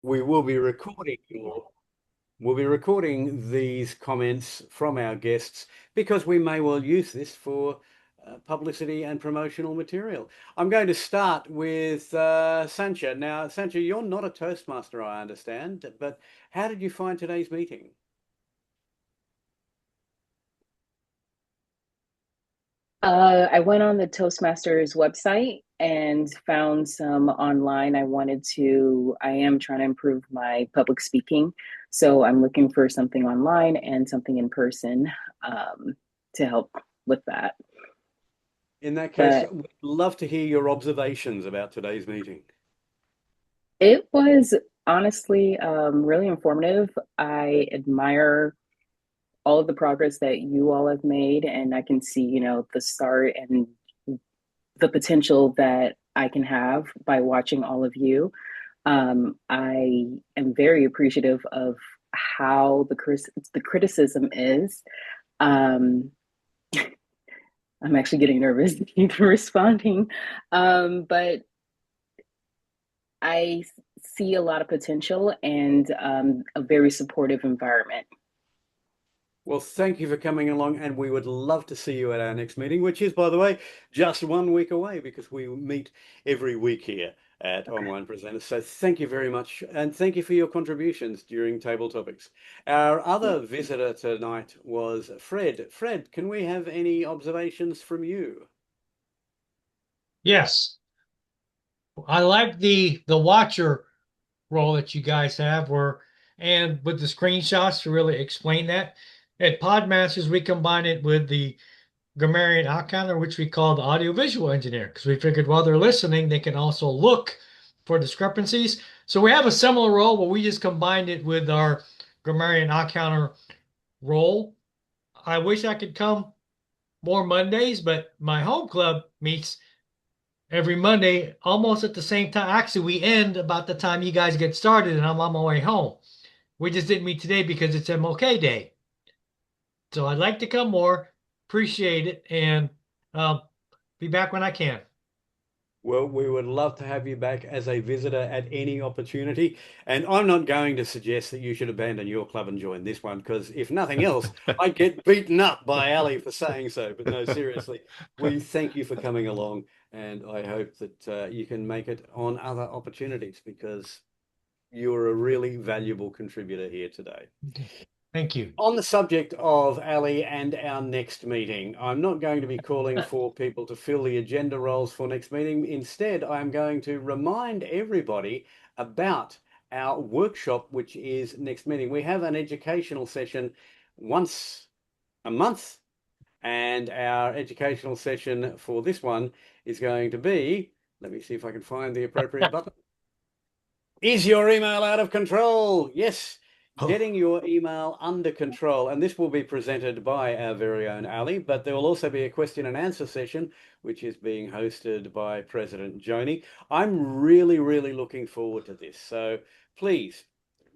We will be recording we'll be recording these comments from our guests because we may well use this for publicity and promotional material. I'm going to start with Sancha. Now, Sancha, you're not a Toastmaster, I understand, but how did you find today's meeting? I went on the Toastmasters website and found some online. I am trying to improve my public speaking. So I'm looking for something online and something in person um, to help with that. In that case, But we'd love to hear your observations about today's meeting. it was honestly really informative. I admire all of the progress that you all have made, and I can see, the start and the potential that I can have by watching all of you. I am very appreciative of how the criticism is. Um, I'm actually getting nervous responding, but I see a lot of potential and a very supportive environment. Well, thank you for coming along, and we would love to see you at our next meeting, which is, by the way, just 1 week away because we meet every week here at Okay. Online Presenters. So thank you very much, and thank you for your contributions during Table Topics. Our other visitor tonight was Fred. Fred, can we have any observations from you? Yes, I like the watcher role that you guys have where and with the screenshots to really explain that. At Podmasters, we combine it with the grammarian outcounter, which we call the audiovisual engineer, because we figured while they're listening, they can also look for discrepancies. So we have a similar role, but we just combined it with our grammarian outcounter role. I wish I could come more Mondays, but my home club meets every Monday, almost at the same time. Actually, we end about the time you guys get started, and I'm on my way home. We just didn't meet today because it's MLK Day. So I'd like to come more, appreciate it, and um, be back when I can. Well, we would love to have you back as a visitor at any opportunity. And I'm not going to suggest that you should abandon your club and join this one, because if nothing else, I'd get beaten up by Ali for saying so. But no, seriously, we thank you for coming along. And I hope that you can make it on other opportunities because you're a really valuable contributor here today. Okay. Thank you. On the subject of Ali and our next meeting, I'm not going to be calling for people to fill the agenda roles for next meeting. Instead, I'm going to remind everybody about our workshop, which is next meeting. We have an educational session once a month, and our educational session for this one is going to be, let me see if I can find the appropriate button. Is your email out of control? Yes, Oh, getting your email under control. And this will be presented by our very own Ali, but there will also be a question and answer session, which is being hosted by President Joni. I'm really, really looking forward to this. So please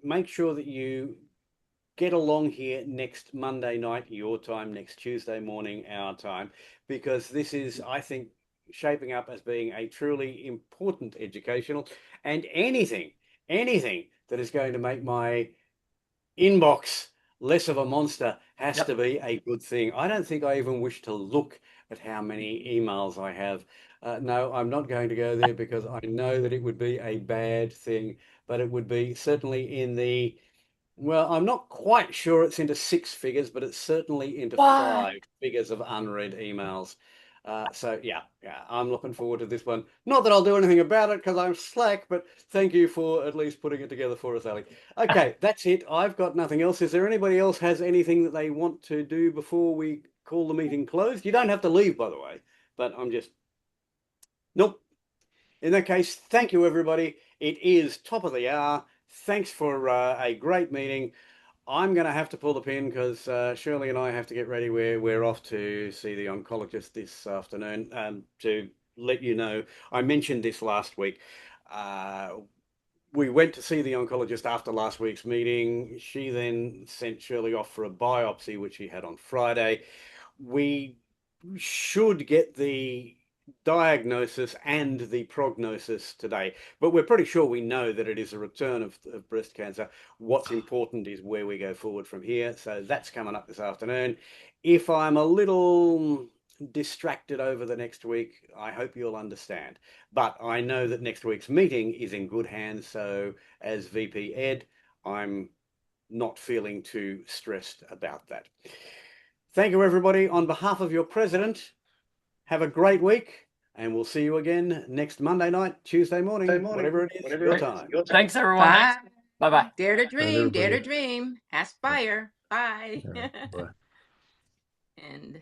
make sure that you get along here next Monday night, your time, next Tuesday morning, our time, because this is, I think, shaping up as being a truly important educational and anything that is going to make my inbox less of a monster has to yep. be a good thing. I don't think I even wish to look at how many emails I have. No, I'm not going to go there because I know that it would be a bad thing, but it would be certainly in the well, I'm not quite sure it's into six figures, but it's certainly into What? five figures of unread emails. So yeah, I'm looking forward to this one. Not that I'll do anything about it because I'm slack, but thank you for at least putting it together for us, Ali. Okay, that's it. I've got nothing else. Is there anybody else has anything that they want to do before we call the meeting closed? You don't have to leave, by the way, but I'm just nope. In that case, thank you, everybody. It is top of the hour. Thanks for a great meeting. I'm going to have to pull the pin because Shirley and I have to get ready. We're off to see the oncologist this afternoon. To let you know, I mentioned this last week. Uh, we went to see the oncologist after last week's meeting. She then sent Shirley off for a biopsy, which she had on Friday. We should get the diagnosis and the prognosis today. But we're pretty sure we know that it is a return of breast cancer. What's important is where we go forward from here. So that's coming up this afternoon. If I'm a little distracted over the next week, I hope you'll understand. But I know that next week's meeting is in good hands. So as VP Ed, I'm not feeling too stressed about that. Thank you, everybody. On behalf of your president, have a great week, and we'll see you again next Monday night, Tuesday morning, whatever it is, your time. Thanks, everyone. Bye. Bye-bye. Dare to dream, dare to everybody. dream. Aspire. Bye. Yeah, bye. And